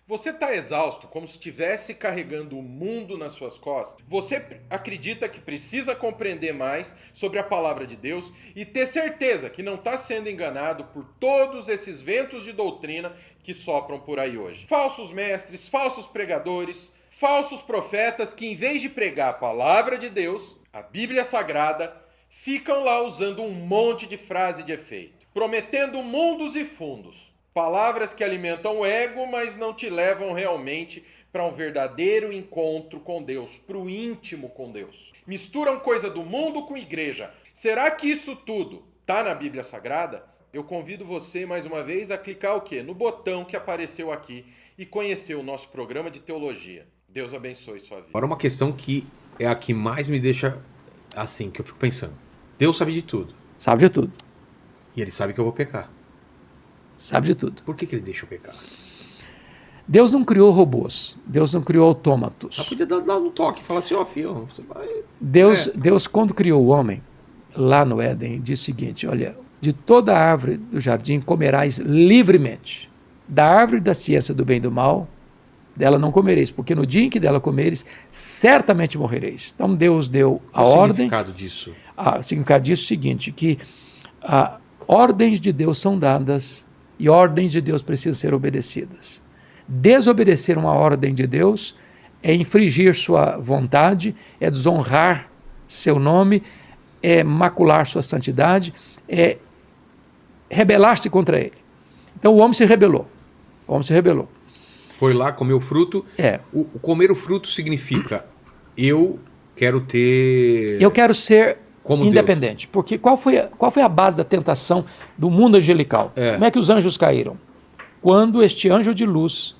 Você está exausto, como se estivesse carregando o mundo nas suas costas? Você acredita que precisa compreender mais sobre a palavra de Deus e ter certeza que não está sendo enganado por todos esses ventos de doutrina que sopram por aí hoje? Falsos mestres, falsos pregadores, falsos profetas que, em vez de pregar a palavra de Deus, a Bíblia Sagrada, ficam lá usando um monte de frase de efeito, prometendo mundos e fundos. Palavras que alimentam o ego, mas não te levam realmente para um verdadeiro encontro com Deus, para o íntimo com Deus. Misturam coisa do mundo com igreja. Será que isso tudo está na Bíblia Sagrada? Eu convido você, mais uma vez, a clicar o quê? No botão que apareceu aqui e conhecer o nosso programa de teologia. Deus abençoe sua vida. Agora uma questão que é a que mais me deixa assim, que eu fico pensando. Deus sabe de tudo. Sabe de tudo. E Ele sabe que eu vou pecar. Sabe de tudo. Por que Ele deixa eu pecar? Deus não criou robôs. Deus não criou autômatos. Só podia dar um toque e falar assim, ó, filho, você vai... Deus, quando criou o homem, lá no Éden, disse o seguinte, olha, de toda árvore do jardim comerás livremente. Da árvore da ciência do bem e do mal, dela não comereis, porque no dia em que dela comeres, certamente morrereis. Então Deus deu a ordem... O significado disso? O significado disso é o seguinte, que ordens de Deus são dadas e ordens de Deus precisam ser obedecidas. Desobedecer uma ordem de Deus é infringir sua vontade, é desonrar seu nome, é macular sua santidade, é rebelar-se contra ele. Então o homem se rebelou. O homem se rebelou. Foi lá, comeu o fruto. O comer o fruto significa eu quero ter... Eu quero ser como independente. Deus. Porque qual foi a base da tentação do mundo angelical? Como é que os anjos caíram? Quando este anjo de luz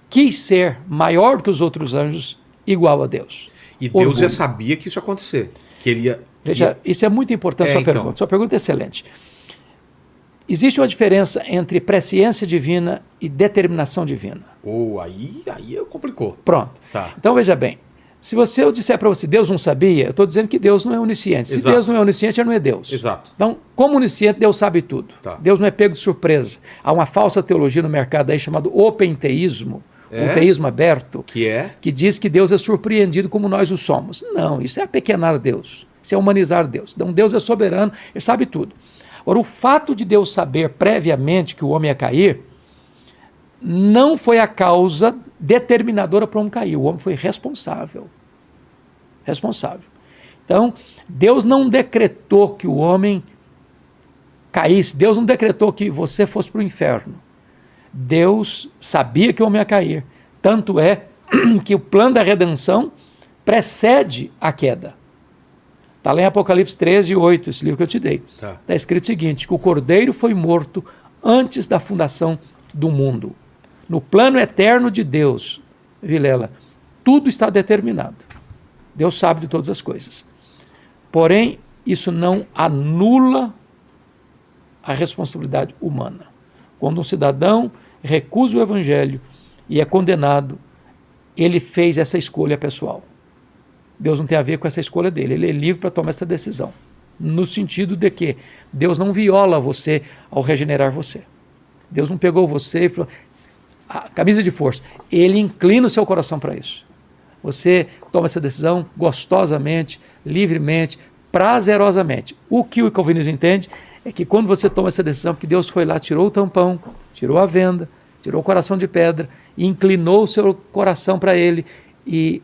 quis ser maior que os outros anjos, igual a Deus. E Deus já sabia que isso ia acontecer. Que ele ia... Veja, isso é muito importante, sua pergunta. Sua pergunta é excelente. Existe uma diferença entre presciência divina e determinação divina. Aí complicou. Pronto. Tá. Então, veja bem. Se eu disser para você, Deus não sabia, eu estou dizendo que Deus não é onisciente. Se Deus não é onisciente, ele não é Deus. Exato. Então, como onisciente, Deus sabe tudo. Tá. Deus não é pego de surpresa. Há uma falsa teologia no mercado aí chamado openteísmo, um teísmo aberto, que diz que Deus é surpreendido como nós o somos. Não, isso é apequenar Deus. Isso é humanizar Deus. Então, Deus é soberano, ele sabe tudo. Agora, o fato de Deus saber previamente que o homem ia cair não foi a causa determinadora para o homem cair. O homem foi responsável. Responsável. Então, Deus não decretou que o homem caísse. Deus não decretou que você fosse para o inferno. Deus sabia que o homem ia cair. Tanto é que o plano da redenção precede a queda. Está lá em Apocalipse 13, 8, esse livro que eu te dei. Está escrito o seguinte, que o Cordeiro foi morto antes da fundação do mundo. No plano eterno de Deus, Vilela, tudo está determinado. Deus sabe de todas as coisas. Porém, isso não anula a responsabilidade humana. Quando um cidadão recusa o evangelho e é condenado, ele fez essa escolha pessoal. Deus não tem a ver com essa escolha dele, ele é livre para tomar essa decisão. No sentido de que Deus não viola você ao regenerar você. Deus não pegou você e falou, a camisa de força. Ele inclina o seu coração para isso. Você toma essa decisão gostosamente, livremente, prazerosamente. O que o calvinismo entende é que quando você toma essa decisão, que Deus foi lá, tirou o tampão, tirou a venda, tirou o coração de pedra, e inclinou o seu coração para ele e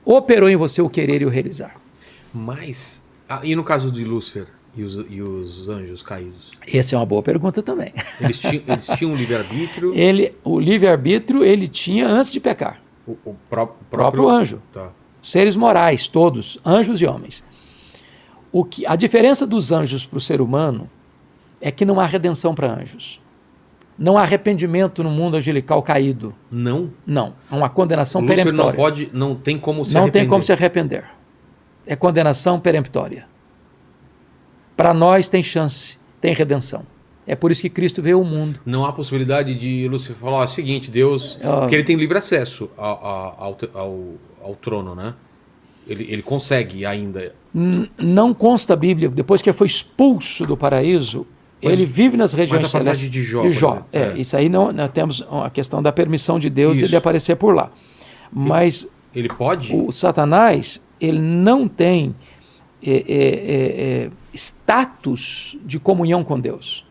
operou em você o querer e o realizar. Mas, e no caso de Lúcifer e os anjos caídos? Essa é uma boa pergunta também. Eles tinham um livre-arbítrio? O livre-arbítrio ele tinha antes de pecar. O próprio anjo. Tá. Seres morais, todos, anjos e homens. A diferença dos anjos para o ser humano é que não há redenção para anjos. Não há arrependimento no mundo angelical caído. Não? Não. Há uma condenação Lúcifer peremptória. Não tem como se arrepender. Não tem como se arrepender. É condenação peremptória. Para nós tem chance, tem redenção. É por isso que Cristo veio ao mundo. Não há possibilidade de Lúcifer falar o seguinte, Deus... Porque ele tem livre acesso ao trono, né? Ele consegue ainda... Não consta a Bíblia, depois que ele foi expulso do paraíso, Ele vive nas regiões celestes. Mas a passagem de Jó. Isso aí não temos a questão da permissão de Deus de ele aparecer por lá. Mas ele pode? O Satanás, ele não tem status de comunhão com Deus.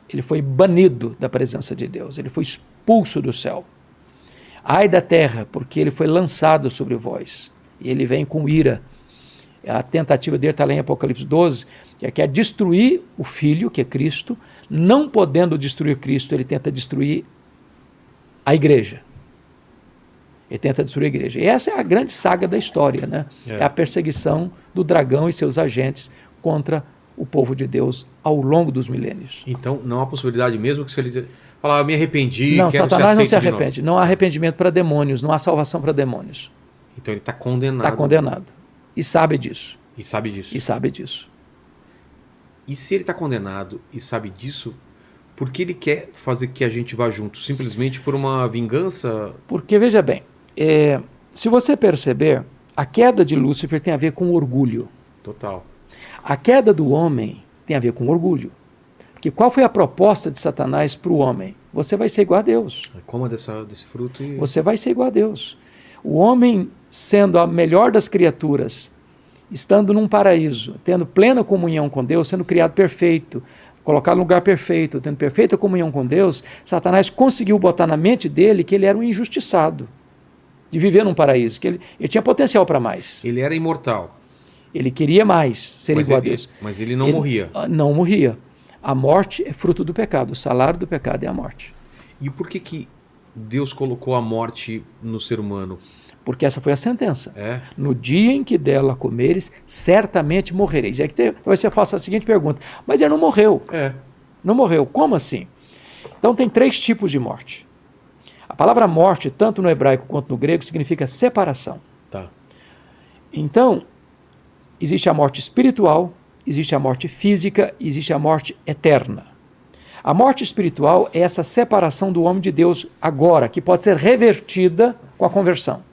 Ele foi banido da presença de Deus. Ele foi expulso do céu. Ai da terra, porque ele foi lançado sobre vós. E ele vem com ira. A tentativa dele está lá em Apocalipse 12, que quer destruir o Filho, que é Cristo. Não podendo destruir Cristo, ele tenta destruir a igreja. Ele tenta destruir a igreja. E essa é a grande saga da história, né? É a perseguição do dragão e seus agentes contra o povo de Deus ao longo dos milênios. Então, não há possibilidade mesmo que se ele falar, me arrependi, não, Satanás não se arrepende. Não há arrependimento para demônios, não há salvação para demônios. Então ele está condenado. Está condenado. E sabe disso. E sabe disso. E sabe disso. E se ele está condenado e sabe disso, por que ele quer fazer que a gente vá junto? Simplesmente por uma vingança? Porque, veja bem, se você perceber, a queda de Lúcifer tem a ver com orgulho. Total. A queda do homem tem a ver com orgulho. Porque qual foi a proposta de Satanás para o homem? Você vai ser igual a Deus. Coma desse fruto e... Você vai ser igual a Deus. O homem, sendo a melhor das criaturas, estando num paraíso, tendo plena comunhão com Deus, sendo criado perfeito, colocado no lugar perfeito, tendo perfeita comunhão com Deus, Satanás conseguiu botar na mente dele que ele era um injustiçado de viver num paraíso, que ele tinha potencial para mais. Ele era imortal. Ele queria mais ser igual a Deus. Mas ele não morria. Não morria. A morte é fruto do pecado. O salário do pecado é a morte. E por que Deus colocou a morte no ser humano? Porque essa foi a sentença. No dia em que dela comeres, certamente morrereis. E aí você faça a seguinte pergunta: mas ele não morreu. Não morreu. Como assim? Então tem 3 tipos de morte. A palavra morte, tanto no hebraico quanto no grego, significa separação. Tá. Então, existe a morte espiritual, existe a morte física, existe a morte eterna. A morte espiritual é essa separação do homem de Deus agora, que pode ser revertida com a conversão.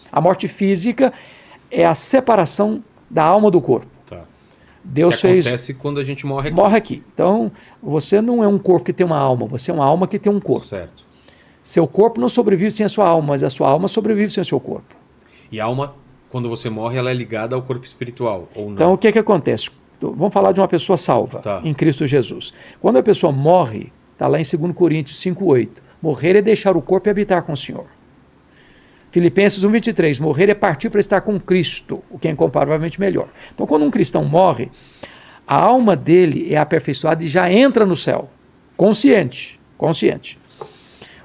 A morte física é a separação da alma do corpo. Tá. Deus que acontece quando a gente morre aqui. Morre aqui. Então, você não é um corpo que tem uma alma, você é uma alma que tem um corpo. Certo. Seu corpo não sobrevive sem a sua alma, mas a sua alma sobrevive sem o seu corpo. E a alma, quando você morre, ela é ligada ao corpo espiritual, ou não? Então, o que acontece? Vamos falar de uma pessoa salva em Cristo Jesus. Quando a pessoa morre, está lá em 2 Coríntios 5,8, morrer é deixar o corpo e habitar com o Senhor. Filipenses 1,23, morrer é partir para estar com Cristo, o que é incomparavelmente melhor. Então, quando um cristão morre, a alma dele é aperfeiçoada e já entra no céu, consciente.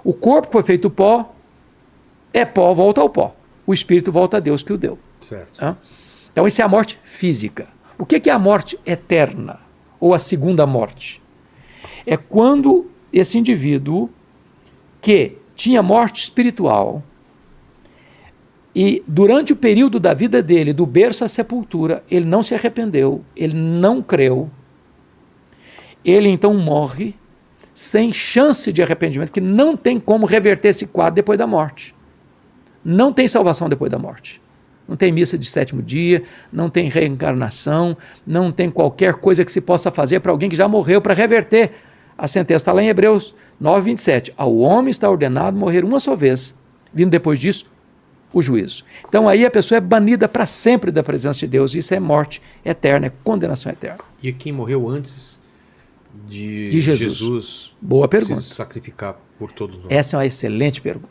O corpo foi feito pó, é pó, volta ao pó. O espírito volta a Deus que o deu. Certo. Então, isso é a morte física. O que é a morte eterna? Ou a segunda morte? É quando esse indivíduo que tinha morte espiritual e durante o período da vida dele, do berço à sepultura, ele não se arrependeu, ele não creu, ele então morre sem chance de arrependimento, que não tem como reverter esse quadro depois da morte. Não tem salvação depois da morte. Não tem missa de 7º dia, não tem reencarnação, não tem qualquer coisa que se possa fazer para alguém que já morreu para reverter. A sentença está lá em Hebreus 9:27. Ao homem está ordenado morrer uma só vez, vindo depois disso o juízo. Então aí a pessoa é banida para sempre da presença de Deus. Isso é morte eterna, é condenação eterna. E quem morreu antes de Jesus? Boa pergunta. Se sacrificar por todos nós? Essa é uma excelente pergunta.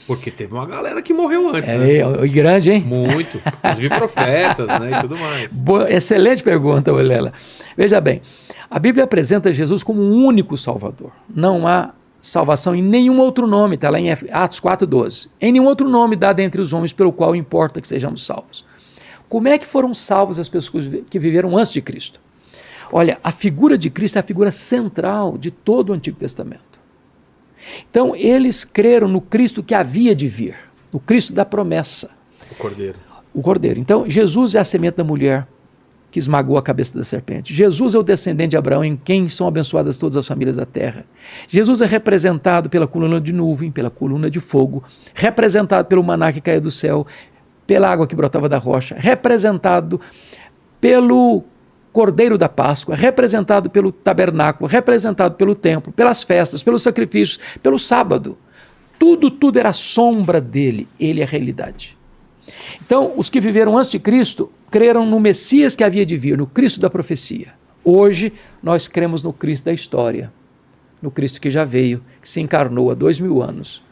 Porque teve uma galera que morreu antes, né? Grande, hein? Muito. Os profetas, né? E tudo mais. Excelente pergunta, Vilela. Veja bem, a Bíblia apresenta Jesus como um único Salvador. Não há salvação em nenhum outro nome, está lá em Atos 4:12. Em nenhum outro nome dado entre os homens pelo qual importa que sejamos salvos. Como é que foram salvos as pessoas que viveram antes de Cristo? Olha, a figura de Cristo é a figura central de todo o Antigo Testamento. Então, eles creram no Cristo que havia de vir, no Cristo da promessa. O Cordeiro. Então, Jesus é a semente da mulher que esmagou a cabeça da serpente. Jesus é o descendente de Abraão, em quem são abençoadas todas as famílias da terra. Jesus é representado pela coluna de nuvem, pela coluna de fogo, representado pelo maná que caía do céu, pela água que brotava da rocha, representado pelo Cordeiro da Páscoa, representado pelo tabernáculo, representado pelo templo, pelas festas, pelos sacrifícios, pelo sábado. Tudo era sombra dele, ele é a realidade. Então, os que viveram antes de Cristo creram no Messias que havia de vir, no Cristo da profecia. Hoje, nós cremos no Cristo da história, no Cristo que já veio, que se encarnou há 2000 anos